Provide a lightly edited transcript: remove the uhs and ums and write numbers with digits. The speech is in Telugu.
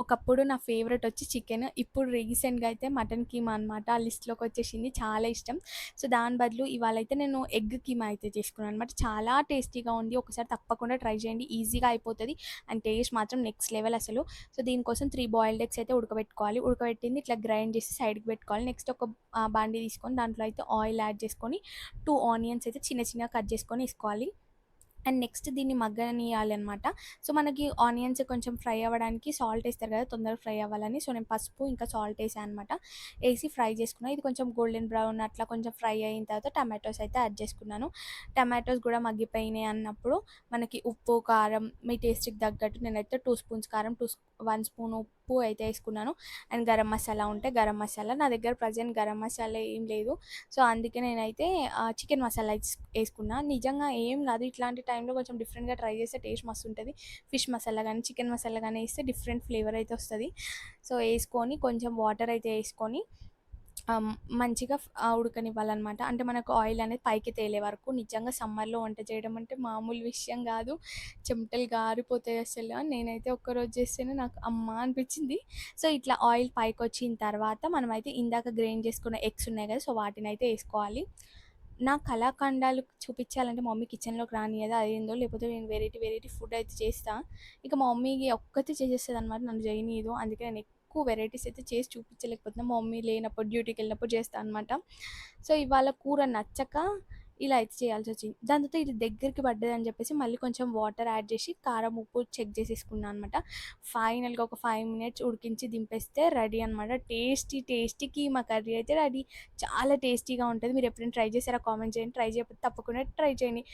ఒకప్పుడు నా ఫేవరెట్ వచ్చి చికెన్. ఇప్పుడు రీసెంట్‌గా అయితే మటన్ కీమా అనమాట. ఆ లిస్ట్‌లోకి వచ్చేసింది. చాలా ఇష్టం. సో, దాని బదులు ఇవాళైతే నేను ఎగ్ కీమా అయితే చేసుకున్నాను అనమాట. చాలా టేస్టీగా ఉంది. ఒకసారి తప్పకుండా ట్రై చేయండి. ఈజీగా అయిపోతది. అండ్ టేస్ట్ మాత్రం నెక్స్ట్ లెవెల్ అసలు. సో, దీనికోసం 3 బాయిల్డ్ ఎగ్స్ అయితే ఉడకబెట్టుకోవాలి. ఉడకబెట్టింది ఇట్లా గ్రైండ్ చేసి సైడ్‌కి పెట్టుకోవాలి. నెక్స్ట్ ఒక బాండీ తీసుకొని దాంట్లో అయితే ఆయిల్ యాడ్ చేసుకొని 2 ఆనియన్స్ అయితే చిన్న చిన్నగా కట్ చేసుకొని ఏసుకోవాలి. అండ్ నెక్స్ట్ దీన్ని మగ్గనియాలనమాట. సో, మనకి ఆనియన్స్ కొంచెం ఫ్రై అవ్వడానికి సాల్ట్ ఏస్తారు కదా! తొందరగా ఫ్రై అవ్వాలని. సో, నేను పసుపు ఇంకా సాల్ట్ ఏసా అనమాట. ఏసి ఫ్రై చేసుకున్నా. ఇది కొంచెం గోల్డెన్ బ్రౌన్ అట్లా కొంచెం ఫ్రై అయిన తర్వాత టమాటోస్ అయితే యాడ్ చేసుకున్నాను. టమాటోస్ కూడా మగ్గిపోయినాయి అన్నప్పుడు మనకి ఉప్పు, కారం మీ టేస్ట్‌కి తగ్గట్టు నేనైతే 2 స్పూన్స్ కారం, 1 స్పూన్ ఉప్పు అయితే ఏసుకున్నాను. అండ్ గరం మసాలా ఉంటే గరం మసాలా. నా దగ్గర ప్రెజెంట్ గరం మసాలా ఏం లేదు. సో, అందుకే నేనైతే చికెన్ మసాలా ఏసుకున్నా. నిజంగా ఏం గాదు. ఇట్లాంటి టైంలో కొంచెం డిఫరెంట్‌గా ట్రై చేస్తే టేస్ట్ మస్తుంటది. ఫిష్ మసాలా గానీ, చికెన్ మసాలా గానీ ఏస్తే డిఫరెంట్ ఫ్లేవర్ అయితే వస్తది. సో, ఏసుకొని కొంచెం వాటర్ అయితే ఏసుకొని మంచిగా ఉడకనివ్వాలనమాట. అంటే మనకు ఆయిల్ అనేది పైకి తేలే వరకు. నిజంగా సమ్మర్‌లో వంట చేయడం అంటే మామూలు విషయం గాదు. చెమటలు గారిపోతాయి అసలు. నేనైతే ఒక్కరోజు చేస్తేనే నాకు అమ్మా అనిపిచ్చింది. సో, ఇట్లా ఆయిల్ పైకొచ్చిన తర్వాత మనమైతే ఇందాక గ్రైండ్ చేసుకున్న ఎగ్స్ ఉన్నాయి గదా! సో, వాటినైతే ఏసుకోవాలి. నా కళాఖండాలు చూపిచ్చాలంటే మా మమ్మీ కిచెన్‌లోకి రానీయదు. అదేందో లేకపోతే నేను వెరైటీ ఫుడ్ అయితే చేస్తా. ఇక మా మమ్మీ ఒక్కతే చేసేస్తదనమాట. నన్ను జేయనీయదు. అందుకే నేను ఎక్కువ వెరైటీస్ అయితే చేసి చూపించలేకపోతున్నా. మా మమ్మీ లేనప్పుడు డ్యూటీకెళ్ళినప్పుడు చేస్తా అనమాట. సో, ఇవాళ కూర నచ్చక ఇలా అయితే చేయాల్సొచ్చింది. దాని తర్వాత ఇది దగ్గరికి పడ్డదని చెప్పేసి మళ్ళీ కొంచెం వాటర్ యాడ్ చేసి కారం, ఉప్పు చెక్ చేసేసుకున్నా అనమాట. ఫైనల్‌గా ఒక 5 మినిట్స్ ఉడికించి దింపేస్తే రెడీ అనమాట. టేస్టీ కీమా కర్రీ అయితే రెడీ. చాలా టేస్టీగా ఉంటది. మీరు ఎప్పుడైనా ట్రై చేసారా? కామెంట్ చేయండి. ట్రై చేయకపోతే తప్పకుండా ట్రై చేయండి.